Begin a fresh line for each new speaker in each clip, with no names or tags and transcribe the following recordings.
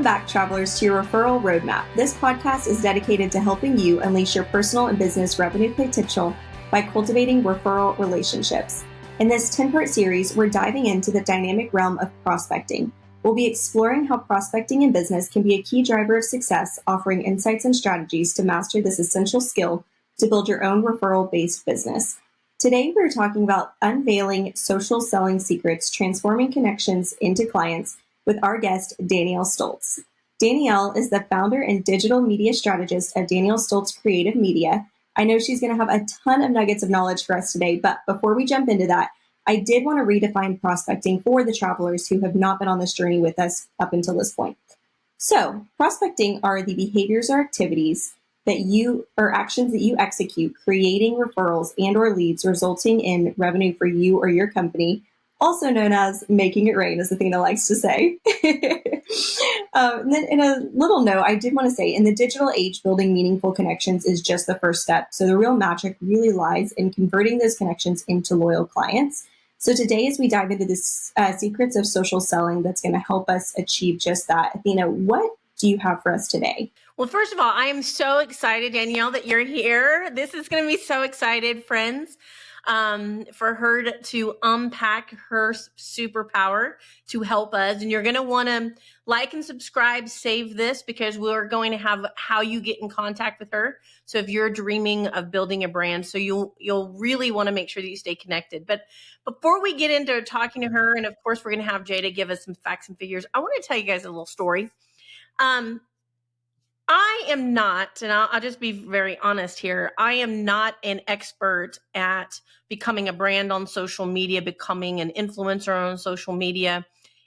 back, travelers, to your referral roadmap. This podcast is dedicated to helping you unleash your personal and business revenue potential by cultivating referral relationships. In this 10-part series, we're diving into the dynamic realm of prospecting. We'll be exploring how prospecting in business can be a key driver of success, offering insights and strategies to master this essential skill to build your own referral-based business. Today, we're talking about unveiling social selling secrets, transforming connections into clients, with our guest, Danielle Stoltz. Danielle is the founder and digital media strategist of Danielle Stoltz Creative Media. I know she's going to have a ton of nuggets of knowledge for us today, but before we jump into that, I did want to redefine prospecting for the travelers who have not been on this journey with us up until this point. So, prospecting are the behaviors or activities that you or actions that you execute, creating referrals and or leads resulting in revenue for you or your company, also known as making it rain, as Athena likes to say. And then in a little note, I did want to say, in the digital age, building meaningful connections is just the first step. So the real magic really lies in converting those connections into loyal clients. So today, as we dive into this secrets of social selling that's going to help us achieve just that, Athena, what do you have for us today?
Well, first of all, I am so excited, Danielle, that you're here. This is going to be so excited, friends. For her to unpack her superpower to help us. And you're going to want to like and subscribe, save this, because we're going to have how you get in contact with her. So if you're dreaming of building a brand, so you'll really want to make sure that you stay connected. But before we get into talking to her, and of course, we're going to have Jada give us some facts and figures, I want to tell you guys a little story. I am not, and I'll just be very honest here, I am not an expert at becoming a brand on social media, becoming an influencer on social media.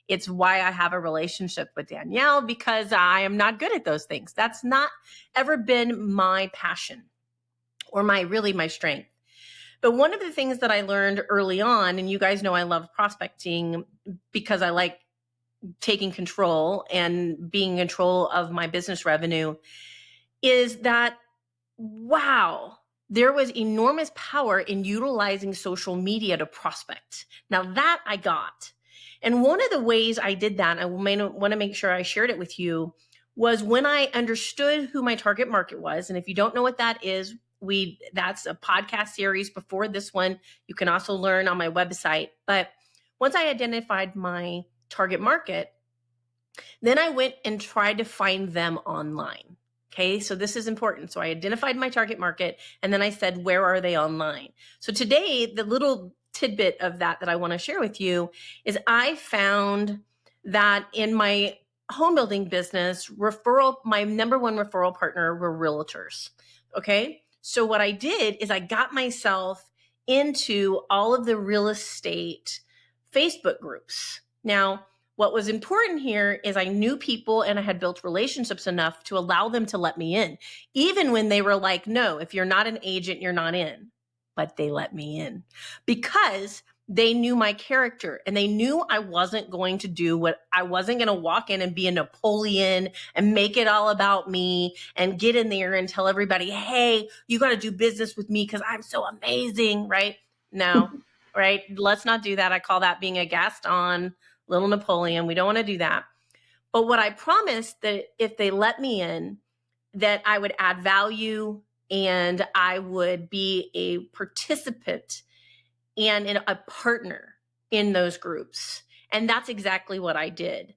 It's why I have a relationship with Danielle, because I am not good at those things. That's not ever been my passion or my strength. But one of the things that I learned early on, and you guys know I love prospecting because I like taking control and being in control of my business revenue, is that, wow, there was enormous power in utilizing social media to prospect. Now that I got. And one of the ways I did that, I want to make sure I shared it with you, was when I understood who my target market was. And if you don't know what that is, that's a podcast series before this one. You can also learn on my website. But once I identified my target market, then I went and tried to find them online. Okay, so this is important. So I identified my target market, and then I said, where are they online? So today, the little tidbit of that I want to share with you is I found that in my home building business, my number one referral partner were realtors. Okay, so what I did is I got myself into all of the real estate Facebook groups. Now, what was important here is I knew people and I had built relationships enough to allow them to let me in, even when they were like, no, if you're not an agent, you're not in. But they let me in because they knew my character and they knew I wasn't going to walk in and be a Napoleon and make it all about me and get in there and tell everybody, hey, you got to do business with me because I'm so amazing, right? No, right? Let's not do that. I call that being a Gaston, little Napoleon. We don't want to do that. But what I promised, that if they let me in, that I would add value and I would be a participant and a partner in those groups. And that's exactly what I did.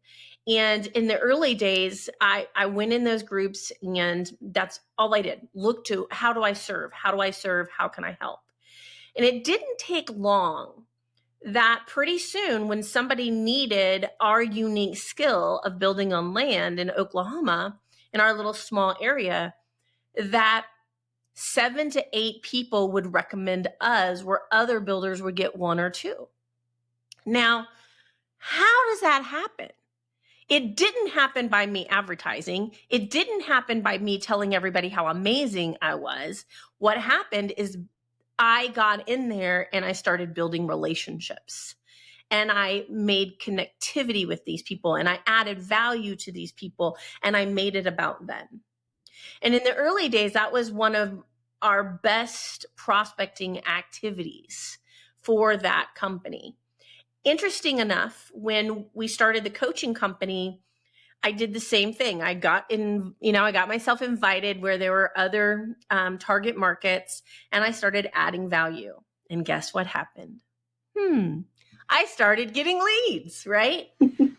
And in the early days, I went in those groups and that's all I did. Look to, how do I serve? How do I serve? How can I help? And it didn't take long that pretty soon, when somebody needed our unique skill of building on land in Oklahoma, in our little small area, that 7 to 8 people would recommend us where other builders would get 1 or 2. Now, how does that happen? It didn't happen by me advertising. It didn't happen by me telling everybody how amazing I was. What happened is I got in there and I started building relationships and I made connectivity with these people and I added value to these people and I made it about them. And in the early days, that was one of our best prospecting activities for that company. Interesting enough, when we started the coaching company, I did the same thing. I got myself invited where there were other target markets, and I started adding value. And guess what happened? I started getting leads, right?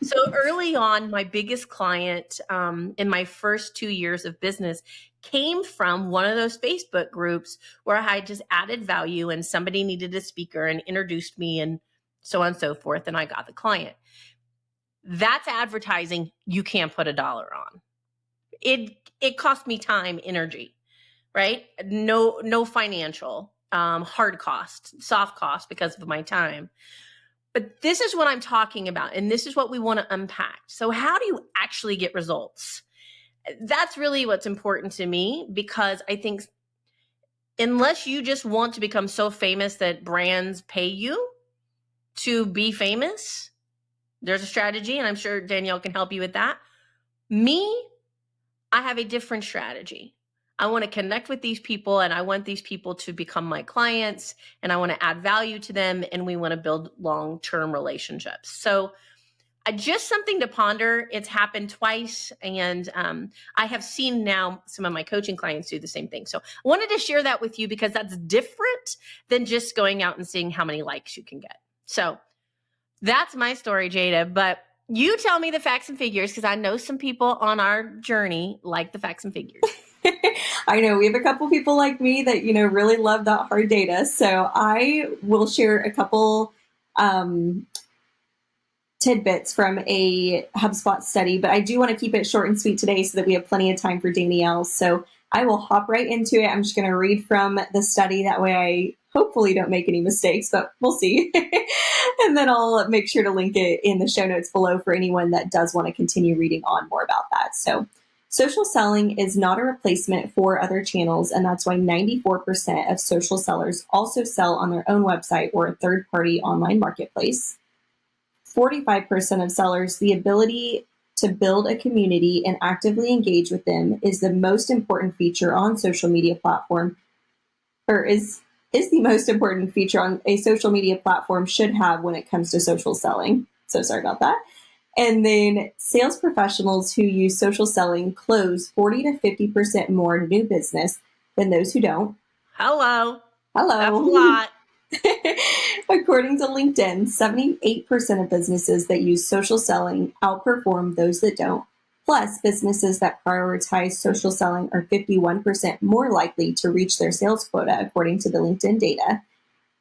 So early on, my biggest client in my first 2 years of business came from one of those Facebook groups where I just added value and somebody needed a speaker and introduced me and so on and so forth. And I got the client. That's advertising you can't put a dollar on. It cost me time, energy, right? No financial, hard cost, soft cost because of my time. But this is what I'm talking about, and this is what we want to unpack. So how do you actually get results? That's really what's important to me, because I think unless you just want to become so famous that brands pay you to be famous, there's a strategy, and I'm sure Danielle can help you with that. Me, I have a different strategy. I want to connect with these people, and I want these people to become my clients, and I want to add value to them, and we want to build long-term relationships. So just something to ponder. It's happened twice, and I have seen now some of my coaching clients do the same thing. So I wanted to share that with you because that's different than just going out and seeing how many likes you can get. So that's my story, Jada, but you tell me the facts and figures, because I know some people on our journey like the facts and figures.
I know we have a couple people like me that, really love that hard data. So I will share a couple tidbits from a HubSpot study, but I do want to keep it short and sweet today so that we have plenty of time for Danielle. So I will hop right into it. I'm just going to read from the study. That way I hopefully don't make any mistakes, but we'll see. And then I'll make sure to link it in the show notes below for anyone that does want to continue reading on more about that. So social selling is not a replacement for other channels, and that's why 94% of social sellers also sell on their own website or a third-party online marketplace. 45% of sellers, the ability to build a community and actively engage with them is the most important feature on social media platform, or is the most important feature on a social media platform should have when it comes to social selling. So sorry about that. And then sales professionals who use social selling close 40 to 50% more new business than those who don't.
Hello.
Hello.
That's a lot.
According to LinkedIn, 78% of businesses that use social selling outperform those that don't. Plus, businesses that prioritize social selling are 51% more likely to reach their sales quota, according to the LinkedIn data.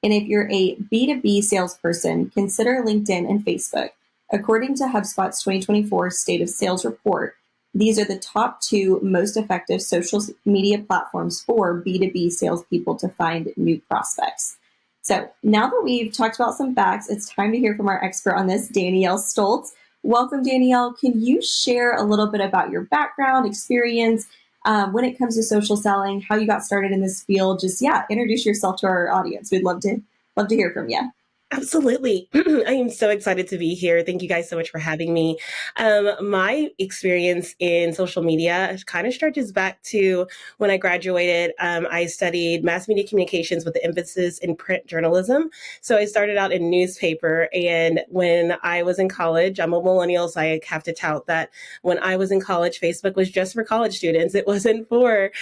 And if you're a B2B salesperson, consider LinkedIn and Facebook. According to HubSpot's 2024 State of Sales report, these are the top 2 most effective social media platforms for B2B salespeople to find new prospects. So now that we've talked about some facts, it's time to hear from our expert on this, Danielle Stoltz. Welcome, Danielle. Can you share a little bit about your background, experience when it comes to social selling, how you got started in this field? Just, introduce yourself to our audience. We'd love to hear from you.
Absolutely. I am so excited to be here. Thank you guys so much for having me. My experience in social media kind of stretches back to when I graduated. I studied mass media communications with the emphasis in print journalism. So I started out in newspaper. And when I was in college, I'm a millennial, so I have to tout that when I was in college, Facebook was just for college students. It wasn't for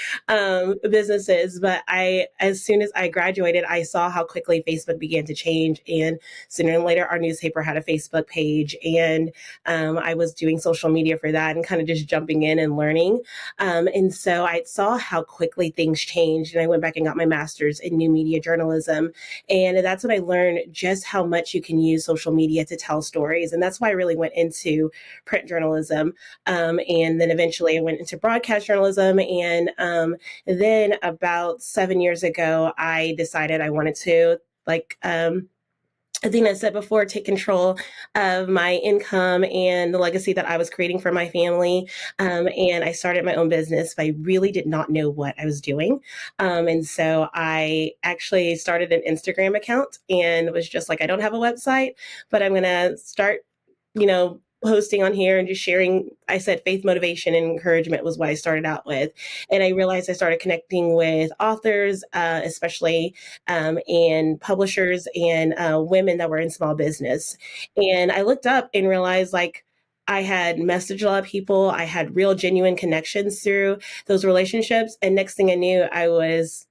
businesses. But as soon as I graduated, I saw how quickly Facebook began to change. And sooner than later, our newspaper had a Facebook page, and I was doing social media for that and kind of just jumping in and learning. And so I saw how quickly things changed, and I went back and got my master's in new media journalism. And that's when I learned just how much you can use social media to tell stories. And that's why I really went into print journalism. And then eventually I went into broadcast journalism. And then about 7 years ago, I decided I wanted to, I think I said before, take control of my income and the legacy that I was creating for my family. And I started my own business, but I really did not know what I was doing. And so I actually started an Instagram account and was just like, I don't have a website, but I'm going to start, posting on here and just sharing. I said faith, motivation, and encouragement was what I started out with. And I realized I started connecting with authors, especially and publishers and women that were in small business. And I looked up and realized I had messaged a lot of people. I had real genuine connections through those relationships. And next thing I knew, I was,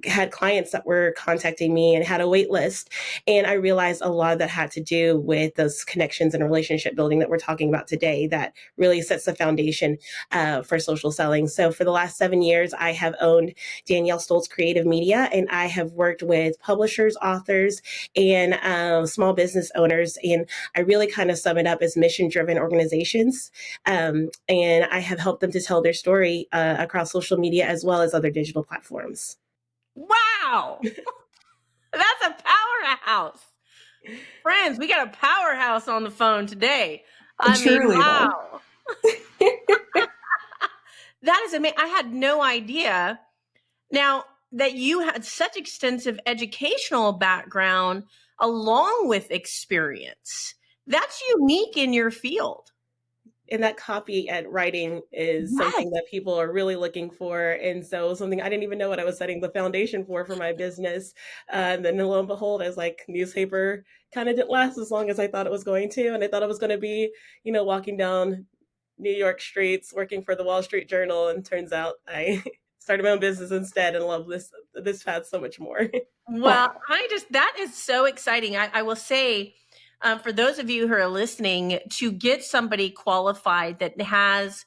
had clients that were contacting me and had a wait list. And I realized a lot of that had to do with those connections and relationship building that we're talking about today that really sets the foundation for social selling. So for the last 7 years, I have owned Danielle Stoltz Creative Media, and I have worked with publishers, authors, and small business owners. And I really kind of sum it up as mission driven organizations. And I have helped them to tell their story across social media as well as other digital platforms.
Wow. That's a powerhouse. Friends, we got a powerhouse on the phone today. I mean,
Truly,
wow. That is amazing. I had no idea. Now that you had such extensive educational background along with experience, that's unique in your field.
And that copy at writing is
Yes.
something that people are really looking for. And so something I didn't even know what I was setting the foundation for my business. And then lo and behold, I was like, newspaper kind of didn't last as long as I thought it was going to. And I thought it was going to be, walking down New York streets, working for the Wall Street Journal. And turns out I started my own business instead and love this path so much more.
Well, that is so exciting. I will say, for those of you who are listening, to get somebody qualified that has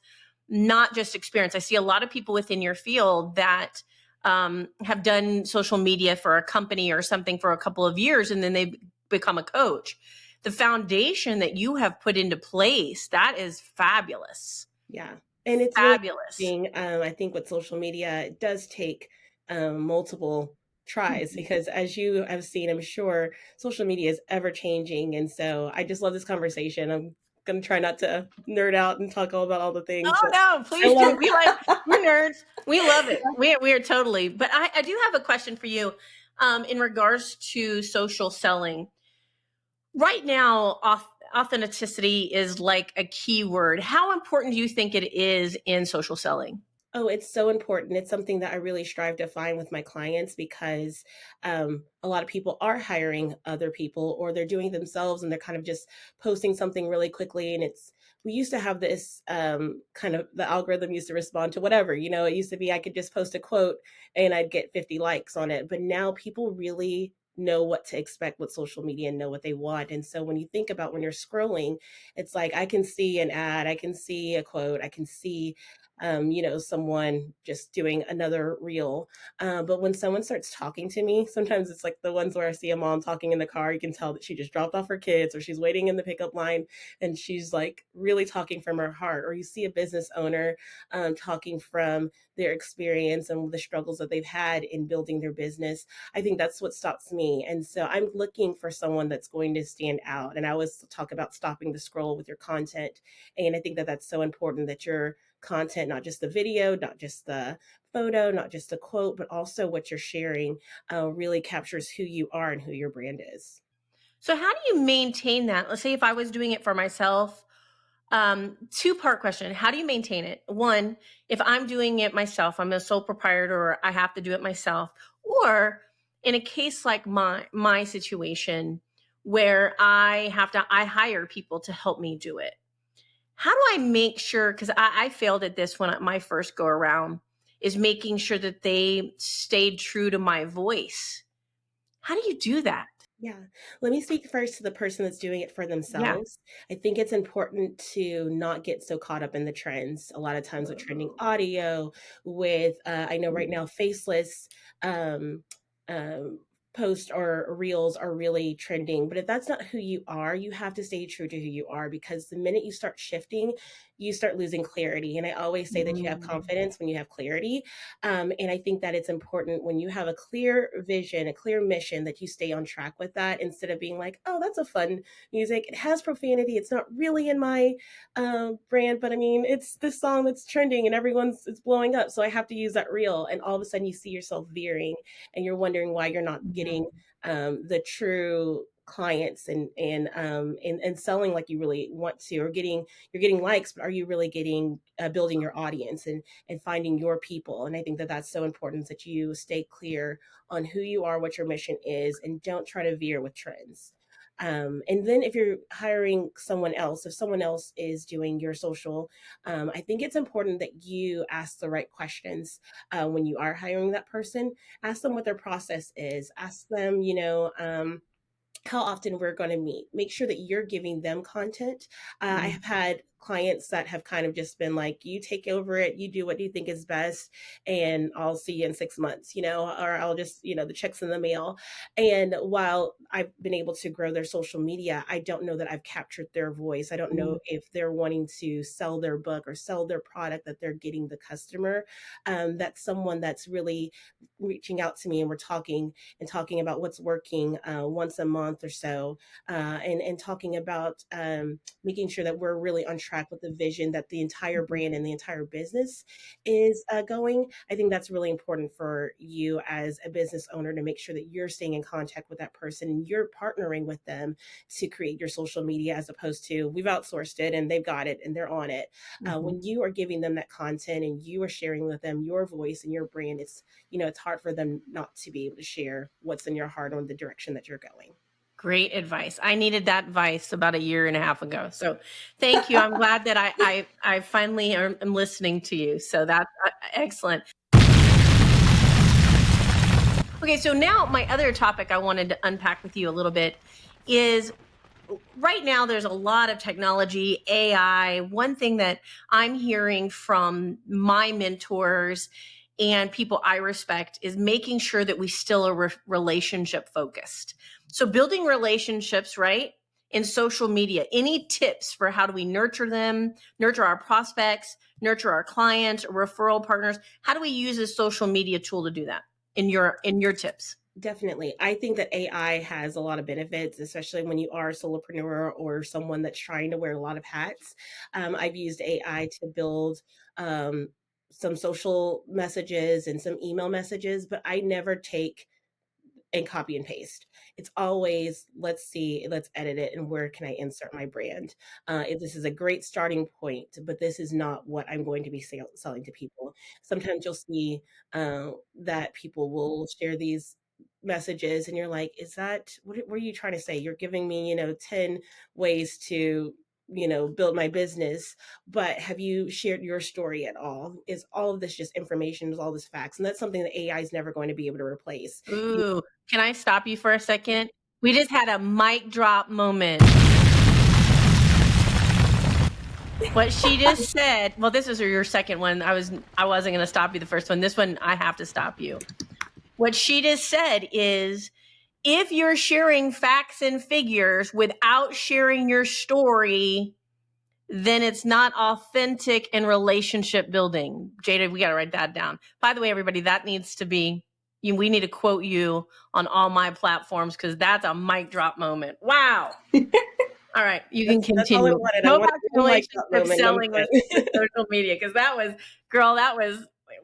not just experience. I see a lot of people within your field that have done social media for a company or something for a couple of years, and then they become a coach. The foundation that you have put into place, that is fabulous.
Yeah. And it's
Fabulous.
really I think with social media, it does take multiple tries because as you have seen, I'm sure social media is ever changing. And so I just love this conversation. I'm going to try not to nerd out and talk all about all the things.
Oh
But
no,
I
please
love
do. We're nerds. We love it. We are totally. But I do have a question for you, in regards to social selling. Right now, authenticity is like a key word. How important do you think it is in social selling?
Oh, it's so important. It's something that I really strive to find with my clients because a lot of people are hiring other people or they're doing it themselves and they're kind of just posting something really quickly. And we used to have this kind of the algorithm used to respond to whatever, it used to be I could just post a quote and I'd get 50 likes on it. But now people really know what to expect with social media and know what they want. And so when you think about when you're scrolling, it's like I can see an ad, I can see a quote, I can see someone just doing another reel. But when someone starts talking to me, sometimes it's like the ones where I see a mom talking in the car. You can tell that she just dropped off her kids or she's waiting in the pickup line and she's like really talking from her heart. Or you see a business owner talking from their experience and the struggles that they've had in building their business. I think that's what stops me. And so I'm looking for someone that's going to stand out. And I always talk about stopping the scroll with your content. And I think that that's so important that your content, not just the video, not just the photo, not just a quote, but also what you're sharing really captures who you are and who your brand is.
So how do you maintain that? Let's say if I was doing it for myself, two-part question. How do you maintain it? One, if I'm doing it myself, I'm a sole proprietor, or I have to do it myself. Or in a case like my situation where I hire people to help me do it. How do I make sure, because I failed at this when my first go around, is making sure that they stayed true to my voice. How do you do that?
Yeah. Let me speak first to the person that's doing it for
Yeah.
themselves. I think it's important to not get so caught up in the trends. A lot of times with trending audio, with, I know right now, faceless um, um, posts or reels are really trending. But if that's not who you are, you have to stay true to who you are because the minute you start shifting, you start losing clarity. And I always say that you have
Mm.
confidence when you have clarity. And I think that it's important when you have a clear vision, a clear mission, that you stay on track with that instead of being like, oh, that's a fun music. It has profanity. It's not really in my brand, but I mean, it's this song that's trending and it's blowing up. So I have to use that reel. And all of a sudden you see yourself veering and you're wondering why you're not getting the true clients and selling like you really want to, or you're getting likes, but are you really getting building your audience and finding your people? And I think that that's so important that you stay clear on who you are, what your mission is, and don't try to veer with trends. And then if you're hiring someone else, if someone else is doing your social, I think it's important that you ask the right questions when you are hiring that person. Ask them what their process is. Ask them, how often we're going to meet. Make sure that you're giving them content. I have had clients that have kind of just been like, you take over it, you do what you think is best, and I'll see you in 6 months, or I'll just, the check's in the mail. And while I've been able to grow their social media, I don't know that I've captured their voice. I don't know if they're wanting to sell their book or sell their product, that they're getting the customer. That's someone that's really reaching out to me, and we're talking about what's working once a month or so, and talking about making sure that we're really on track with the vision that the entire brand and the entire business is going. I think that's really important for you as a business owner, to make sure that you're staying in contact with that person and you're partnering with them to create your social media, as opposed to we've outsourced it and they've got it and they're on it. When you are giving them that content and you are sharing with them your voice and your brand, it's hard for them not to be able to share what's in your heart on the direction that you're going.
Great advice. I needed that advice about a year and a half ago. So thank you. I'm glad that I finally am listening to you. So that's excellent. Okay, so now my other topic I wanted to unpack with you a little bit is, right now there's a lot of technology, AI. One thing that I'm hearing from my mentors and people I respect is making sure that we still are relationship focused. So building relationships, right, in social media. Any tips for how do we nurture them, nurture our prospects, nurture our clients, referral partners? How do we use a social media tool to do that in your tips?
Definitely. I think that AI has a lot of benefits, especially when you are a solopreneur or someone that's trying to wear a lot of hats. I've used AI to build some social messages and some email messages, but I never take and copy and paste. It's always, let's edit it, and where can I insert my brand? This is a great starting point, but this is not what I'm going to be selling to people. Sometimes you'll see that people will share these messages, and you're like, is that, what are you trying to say? You're giving me, 10 ways to build my business, but have you shared your story at all? Is all of this just information? Is all this facts? And that's something that AI is never going to be able to replace.
Ooh, can I stop you for a second? We just had a mic drop moment. What she just said, well, this is your second one. I wasn't going to stop you the first one. This one, I have to stop you. What she just said is, if you're sharing facts and figures without sharing your story, then it's not authentic and relationship building. Jada, we got to write that down. By the way, everybody, that needs to be, we need to quote you on all my platforms, because that's a mic drop moment. Wow. All right, you can continue. That's all I wanted.
Go back to
relationship selling with social media, because that was,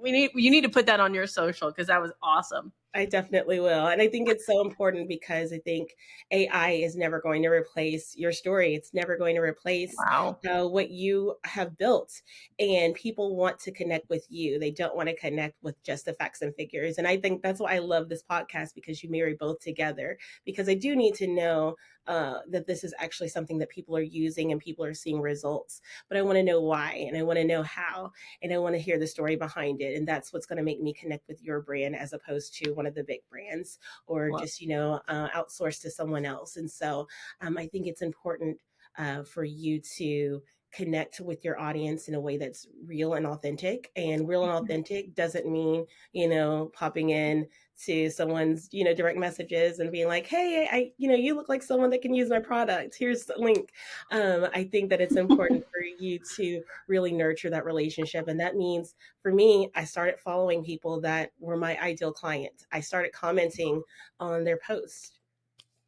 you need to put that on your social, because that was awesome.
I definitely will. And I think it's so important, because I think AI is never going to replace your story. It's never going to replace what you have built. And people want to connect with you. They don't want to connect with just the facts and figures. And I think that's why I love this podcast, because you marry both together, because I do need to know that this is actually something that people are using and people are seeing results. But I want to know why, and I want to know how, and I want to hear the story behind it. And that's what's going to make me connect with your brand, as opposed to one of the big brands, or just outsource to someone else. And so I think it's important for you to connect with your audience in a way that's real and authentic. And real and authentic doesn't mean popping in to someone's direct messages and being like, hey, you look like someone that can use my product, here's the link. I think that it's important for you to really nurture that relationship. And that means, for me, I started following people that were my ideal client. I started commenting on their posts.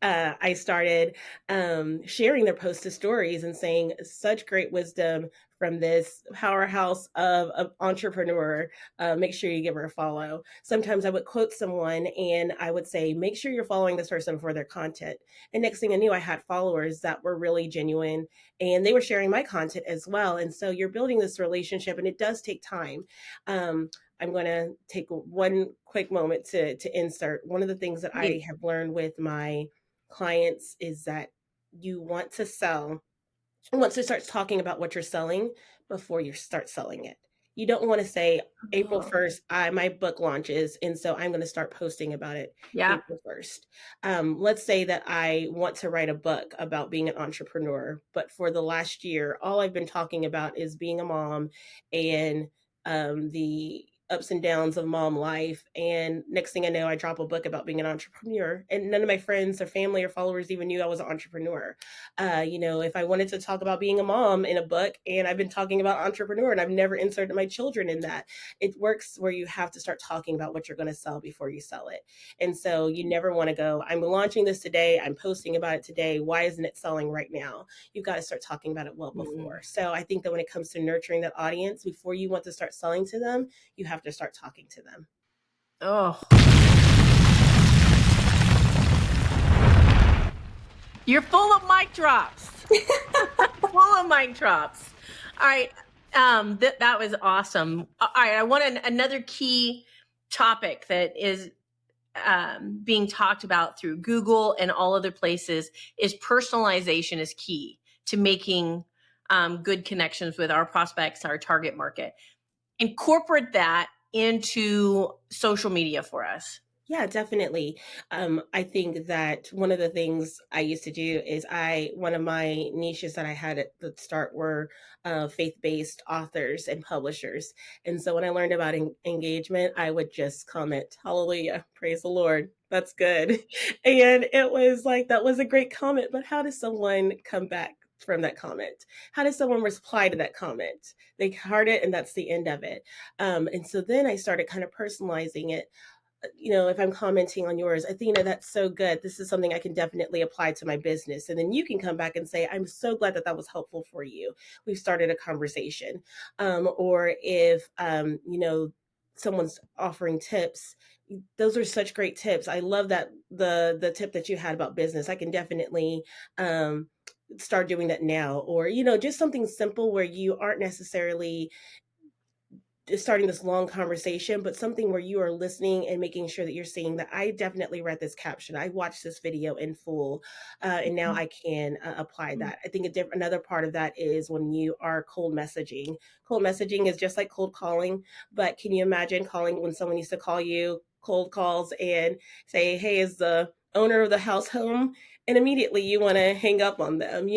I started sharing their posts to stories and saying, such great wisdom from this powerhouse of an entrepreneur. Make sure you give her a follow. Sometimes I would quote someone and I would say, make sure you're following this person for their content. And next thing I knew, I had followers that were really genuine, and they were sharing my content as well. And so you're building this relationship, and it does take time. I'm going to take one quick moment to insert. One of the things that I have learned with my clients is that you want to sell, once it starts talking about what you're selling before you start selling it. You don't want to say April
Oh,
1st, my book launches, and so I'm going to start posting about it
yeah.
April 1st. Let's say that I want to write a book about being an entrepreneur, but for the last year, all I've been talking about is being a mom and the ups and downs of mom life. And next thing I know, I drop a book about being an entrepreneur, and none of my friends or family or followers even knew I was an entrepreneur. If I wanted to talk about being a mom in a book, and I've been talking about entrepreneur and I've never inserted my children in that, it works where you have to start talking about what you're going to sell before you sell it. And so you never want to go, I'm launching this today, I'm posting about it today, why isn't it selling right now? You've got to start talking about it well
Mm.
before. So I think that when it comes to nurturing that audience, before you want to start selling to them, you have to start talking to them.
Oh, you're full of mic drops. Full of mic drops. All right. That was awesome. All right. I want another key topic that is being talked about through Google and all other places is personalization is key to making good connections with our prospects, our target market. Incorporate that into social media for us.
Yeah, definitely. I think that one of the things I used to do is one of my niches that I had at the start were faith-based authors and publishers. And so when I learned about engagement, I would just comment, "Hallelujah, praise the Lord. That's good." And it was like, that was a great comment, but how does someone come back from that comment? How does someone reply to that comment? They heard it and that's the end of it. And so then I started kind of personalizing it. If I'm commenting on yours, Athena, that's so good. This is something I can definitely apply to my business. And then you can come back and say, I'm so glad that that was helpful for you. We've started a conversation. Or if, someone's offering tips, those are such great tips. I love that the tip that you had about business. I can definitely start doing that now. Or, just something simple where you aren't necessarily starting this long conversation, but something where you are listening and making sure that you're saying that I definitely read this caption. I watched this video in full, and now I can apply that. I think another part of that is when you are cold messaging. Cold messaging is just like cold calling, but can you imagine calling when someone used to call you cold calls and say, "Hey, is the owner of the house home?" And immediately you want to hang up on them.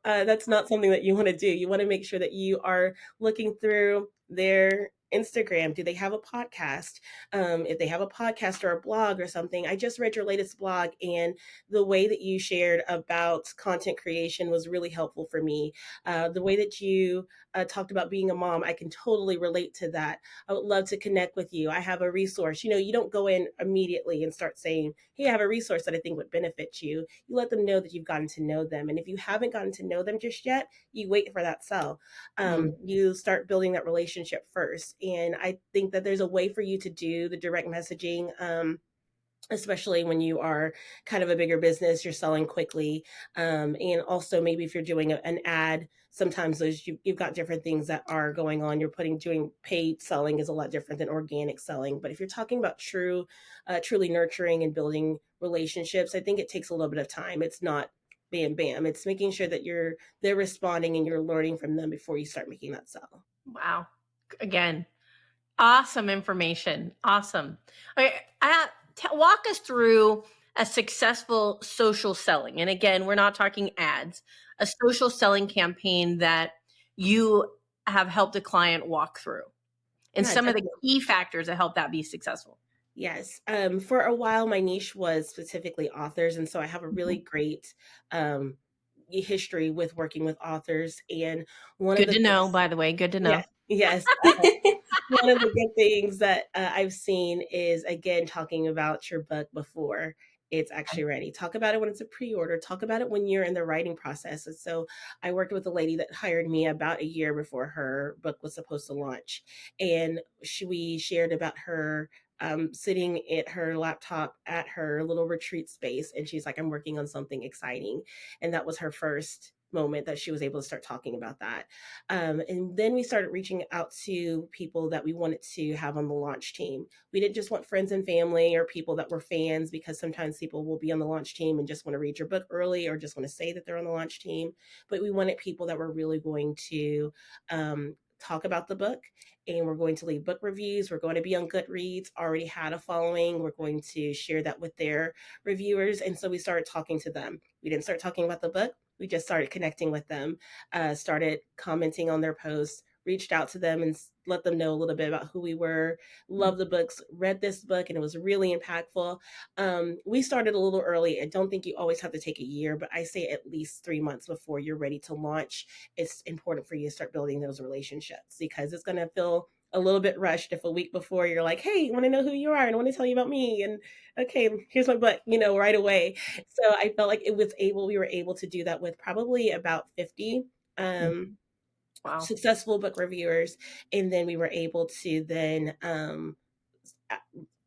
That's not something that you want to do. You want to make sure that you are looking through their Instagram. Do they have a podcast? If they have a podcast or a blog or something, I just read your latest blog, and the way that you shared about content creation was really helpful for me. The way that you talked about being a mom, I can totally relate to that. I would love to connect with you. I have a resource. You don't go in immediately and start saying, "Hey, I have a resource that I think would benefit you." You let them know that you've gotten to know them. And if you haven't gotten to know them just yet, you wait for that sell.
Mm.
You start building that relationship first. And I think that there's a way for you to do the direct messaging. Especially when you are kind of a bigger business, you're selling quickly. And also maybe if you're doing an ad, sometimes you've got different things that are going on. Doing paid selling is a lot different than organic selling. But if you're talking about truly nurturing and building relationships, I think it takes a little bit of time. It's not bam, bam. It's making sure that they're responding and you're learning from them before you start making that sell.
Wow. Again, awesome information. Awesome. Okay, walk us through a successful social selling. And again, we're not talking ads, a social selling campaign that you have helped a client walk through and
Yeah,
some of the
definitely.
key factors that help that be successful.
Yes. For a while, my niche was specifically authors. And so I have a really
Mhm.
great um, history with working with authors. And one of
Good
the
to know,
things,
by the way. Good to
yeah,
know.
yes. One of the good things that I've seen is, again, talking about your book before it's actually ready. Talk about it when it's a pre-order. Talk about it when you're in the writing process. And so I worked with a lady that hired me about a year before her book was supposed to launch. And we shared about her sitting at her laptop at her little retreat space. And she's like, "I'm working on something exciting." And that was her first moment that she was able to start talking about that. And then we started reaching out to people that we wanted to have on the launch team. We didn't just want friends and family or people that were fans, because sometimes people will be on the launch team and just want to read your book early or just want to say that they're on the launch team. But we wanted people that were really going to talk about the book, and we're going to leave book reviews. We're going to be on Goodreads, already had a following. We're going to share that with their reviewers. And so we started talking to them. We didn't start talking about the book. We just started connecting with them, started commenting on their posts, reached out to them and let them know a little bit about who we were, love the books, read this book, and it was really impactful. We started a little early. I don't think you always have to take a year, but I say at least 3 months before you're ready to launch. It's important for you to start building those relationships, because it's going to feel a little bit rushed if a week before you're like, hey, I want to know who you are and I want to tell you about me. And okay, here's my book, right away. So I felt like we were able to do that with probably about 50
Wow.
successful book reviewers. And then we were able to then,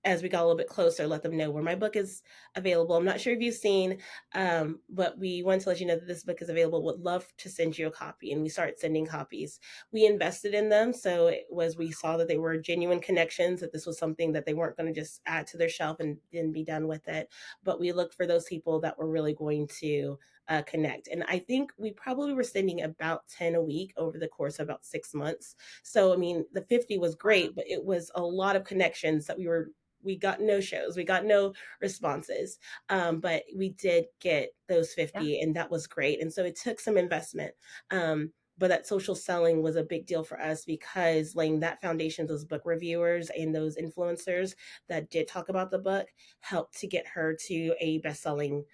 as we got a little bit closer, let them know where my book is available. I'm not sure if you've seen, but we want to let you know that this book is available. Would love to send you a copy. And we started sending copies. We invested in them. So we saw that they were genuine connections, that this was something that they weren't going to just add to their shelf and then be done with it. But we looked for those people that were really going to connect. And I think we probably were sending about 10 a week over the course of about 6 months. So, I mean, the 50 was great, but it was a lot of connections that we got no shows, we got no responses, but we did get those 50, and that was great. And so it took some investment. But that social selling was a big deal for us, because laying that foundation, those book reviewers and those influencers that did talk about the book, helped to get her to a best-selling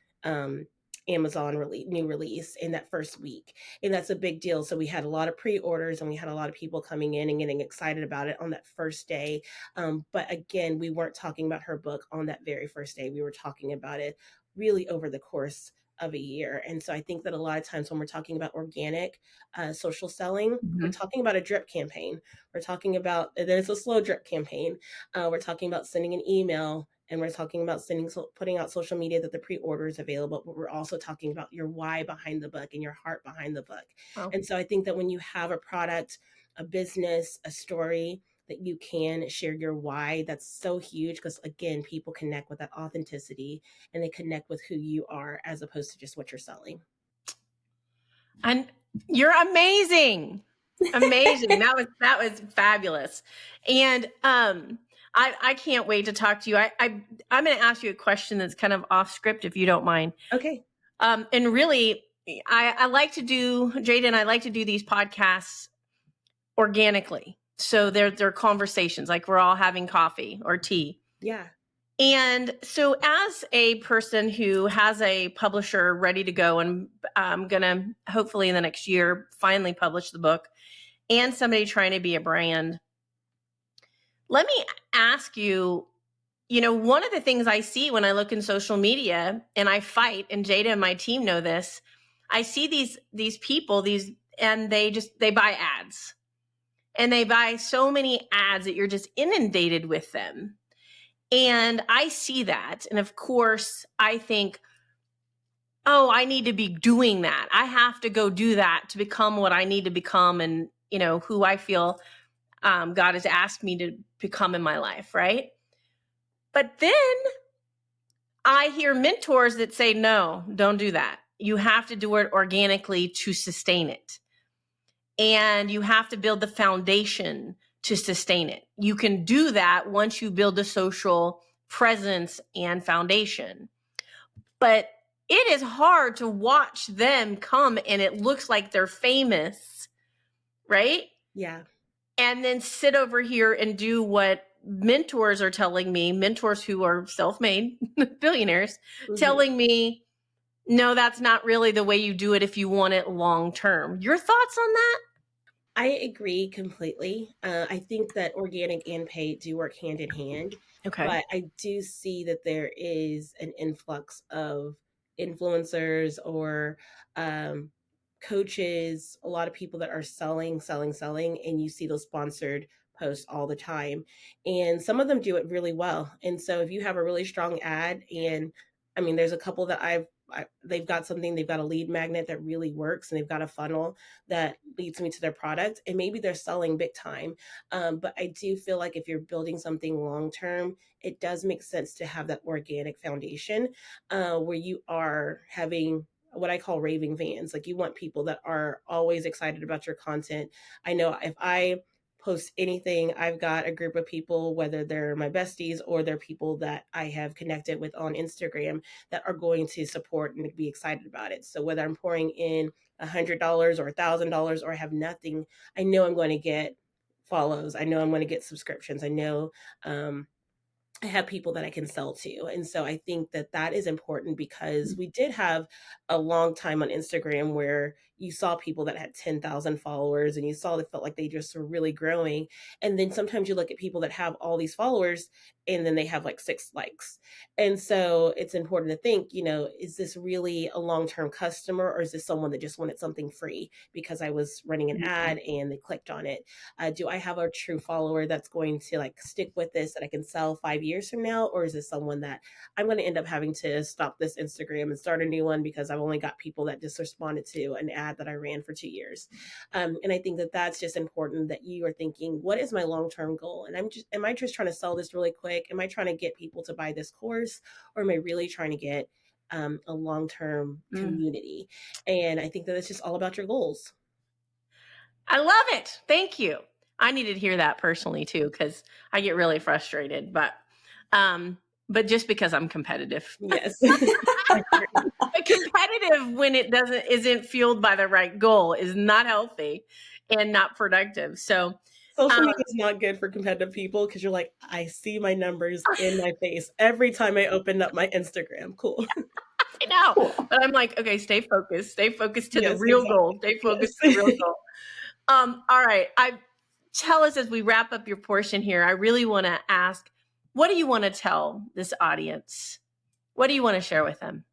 Amazon new release in that first week. And that's a big deal. So we had a lot of pre-orders, and we had a lot of people coming in and getting excited about it on that first day. But again, we weren't talking about her book on that very first day. We were talking about it really over the course of a year. And so I think that a lot of times when we're talking about organic social selling, we're talking about a drip campaign. We're talking about, and then it's a slow drip campaign. We're talking about sending an email, and we're talking about putting out social media that the pre-order is available, but we're also talking about your why behind the book and your heart behind the book. Wow. And so I think that when you have a product, a business, a story, that you can share your why, that's so huge, because again, people connect with that authenticity, and they connect with who you are as opposed to just what you're selling.
And you're amazing. Amazing. that was fabulous. And I can't wait to talk to you. I'm going to ask you a question that's kind of off script, if you don't mind.
Okay.
And really, I like to do, Jada and I like to do these podcasts organically. So they're conversations, like we're all having coffee or tea.
Yeah.
And so as a person who has a publisher ready to go, and I'm going to hopefully in the next year finally publish the book, and somebody trying to be a brand, let me ask you, one of the things I see when I look in social media and I fight, and Jada and my team know this, I see these people, and they buy ads, and they buy so many ads that you're just inundated with them. And I see that. And of course, I think, oh, I need to be doing that. I have to go do that to become what I need to become, and, who I feel God has asked me to become in my life, right? But then I hear mentors that say, no, don't do that. You have to do it organically to sustain it. And you have to build the foundation to sustain it. You can do that once you build the social presence and foundation. But it is hard to watch them come and it looks like they're famous, right?
Yeah.
And then sit over here and do what mentors are telling me, mentors who are self-made billionaires, telling me, no, that's not really the way you do it if you want it long term. Your thoughts on that?
I agree completely. I think that organic and paid do work hand in hand.
Okay.
But I do see that there is an influx of influencers or coaches, a lot of people that are selling, and you see those sponsored posts all the time. And some of them do it really well. And so if you have a really strong ad and I mean, there's a couple that they've got something, they've got a lead magnet that really works, and they've got a funnel that leads me to their product, and maybe they're selling big time. But I do feel like if you're building something long term, it does make sense to have that organic foundation, where you are having what I call raving fans. Like, you want people that are always excited about your content. I know if I post anything, I've got a group of people, whether they're my besties or they're people that I have connected with on Instagram, that are going to support and be excited about it. So whether I'm pouring in $100 or $1,000 or I have nothing, I know I'm going to get follows. I know I'm going to get subscriptions. I know, I have people that I can sell to. And so I think that that is important, because we did have a long time on Instagram where you saw people that had 10,000 followers, and you saw that felt like they just were really growing. And then sometimes you look at people that have all these followers and then they have like 6 likes. And so it's important to think, is this really a long-term customer, or is this someone that just wanted something free because I was running an ad and they clicked on it? Do I have a true follower that's going to like stick with this, that I can sell 5 years from now? Or is this someone that I'm going to end up having to stop this Instagram and start a new one because I've only got people that just responded to an ad that I ran for 2 years? And I think that that's just important, that you are thinking, what is my long-term goal? And am I just trying to sell this really quick? Am I trying to get people to buy this course? Or am I really trying to get a long-term community? And I think that it's just all about your goals.
I love it. Thank you. I needed to hear that personally too, because I get really frustrated, but just because I'm competitive.
Yes.
But competitive when it isn't fueled by the right goal is not healthy and not productive. So
social media is not good for competitive people, because you're like, I see my numbers in my face every time I open up my Instagram. Cool.
I know. Cool. But I'm like, okay, stay focused to the real goal. Stay focused to the real goal. All right. Tell us, as we wrap up your portion here, I really want to ask, what do you want to tell this audience? What do you want to share with them?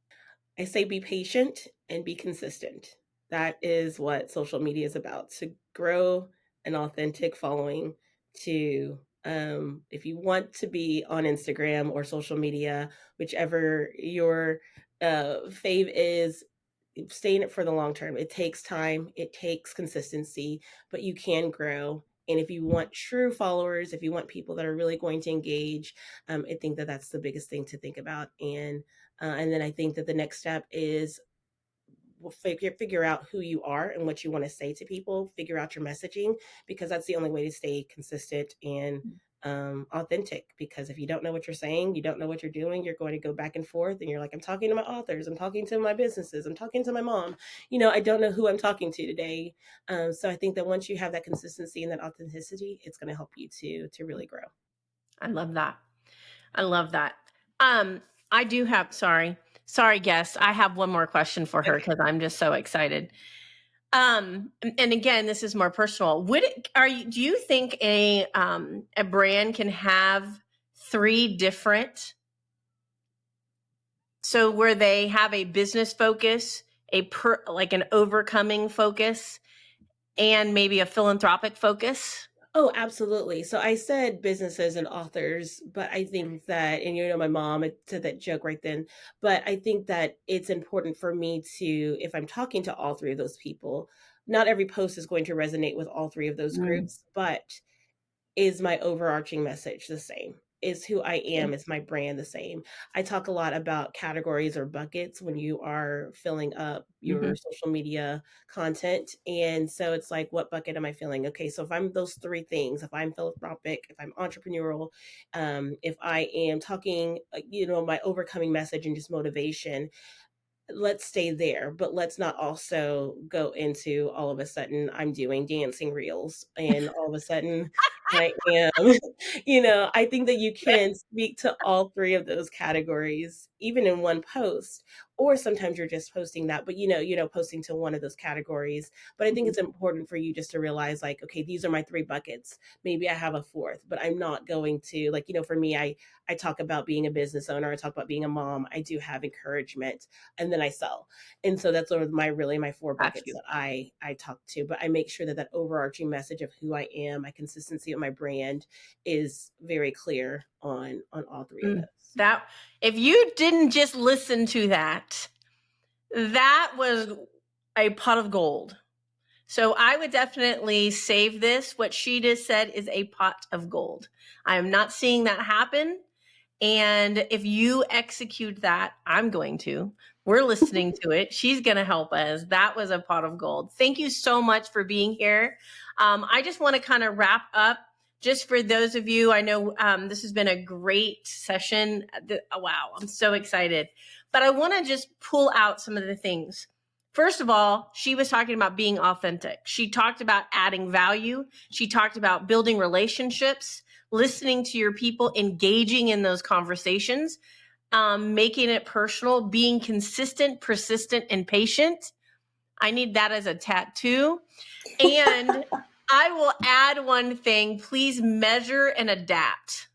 I say be patient and be consistent. That is what social media is about, to grow an authentic following. To if you want to be on Instagram or social media, whichever your fave is, stay in it for the long term. It takes time, it takes consistency, but you can grow. And if you want true followers, if you want people that are really going to engage, I think that that's the biggest thing to think about. And then I think that the next step is figure out who you are and what you want to say to people. Figure out your messaging, because that's the only way to stay consistent and authentic. Because if you don't know what you're saying, you don't know what you're doing, you're going to go back and forth, and you're like, I'm talking to my authors, I'm talking to my businesses, I'm talking to my mom. I don't know who I'm talking to today. So I think that once you have that consistency and that authenticity, it's going to help you to really grow.
I love that. I do have, sorry guest, I have one more question for her, because I'm just so excited. And again, this is more personal. Do you think a brand can have 3 different, so where they have a business focus, like an overcoming focus, and maybe a philanthropic focus?
Oh, absolutely. So I said businesses and authors, but I think that, and my mom said that joke right then, but I think that it's important for me to, if I'm talking to all 3 of those people, not every post is going to resonate with all 3 of those groups, but is my overarching message the same? Is who I am, is my brand the same? I talk a lot about categories or buckets when you are filling up your social media content. And so it's like, what bucket am I filling? Okay, so if I'm those 3 things, if I'm philanthropic, if I'm entrepreneurial, if I am talking, my overcoming message and just motivation, let's stay there, but let's not also go into, all of a sudden I'm doing dancing reels, and all of a sudden I am, I think that you can speak to all 3 of those categories, even in one post. Or sometimes you're just posting that, but posting to one of those categories. But I think it's important for you just to realize, like, okay, these are my 3 buckets. Maybe I have a 4th, but I'm not going to, like, for me, I talk about being a business owner, I talk about being a mom, I do have encouragement, and then I sell. And so that's sort of my 4 buckets that I talk to. But I make sure that overarching message of who I am, my consistency of my brand, is very clear on all 3 of those.
That if you didn't just listen to that, that was a pot of gold. So I would definitely save this. What she just said is a pot of gold. I am not seeing that happen. And if you execute that, I'm going to. We're listening to it. She's going to help us. That was a pot of gold. Thank you so much for being here. I just want to kind of wrap up. Just for those of you, I know this has been a great session. Wow, I'm so excited. But I want to just pull out some of the things. First of all, she was talking about being authentic. She talked about adding value. She talked about building relationships, listening to your people, engaging in those conversations, making it personal, being consistent, persistent, and patient. I need that as a tattoo. And I will add one thing. Please measure and adapt.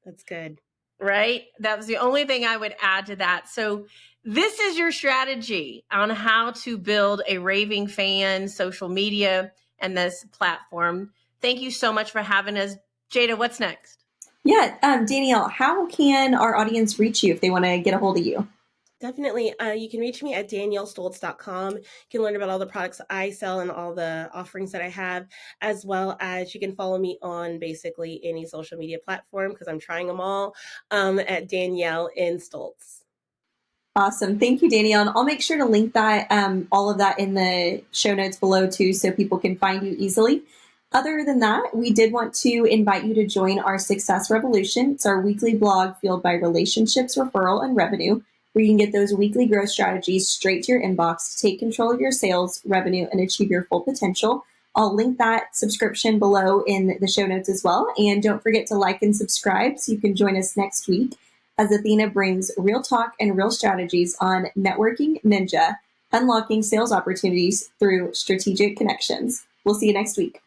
That's good.
Right? That was the only thing I would add to that. So this is your strategy on how to build a raving fan, social media, and this platform. Thank you so much for having us. Jada, what's next?
Yeah, Danielle, how can our audience reach you if they want to get a hold of you?
Definitely. You can reach me at daniellestoltz.com. You can learn about all the products I sell and all the offerings that I have, as well as you can follow me on basically any social media platform because I'm trying them all at Danielle Stoltz.
Awesome. Thank you, Danielle. And I'll make sure to link that, all of that in the show notes below too, so people can find you easily. Other than that, we did want to invite you to join our Success Revolution. It's our weekly blog fueled by relationships, referral, and revenue, where you can get those weekly growth strategies straight to your inbox to take control of your sales, revenue, and achieve your full potential. I'll link that subscription below in the show notes as well. And don't forget to like and subscribe so you can join us next week as Athena brings real talk and real strategies on Networking Ninja, unlocking sales opportunities through strategic connections. We'll see you next week.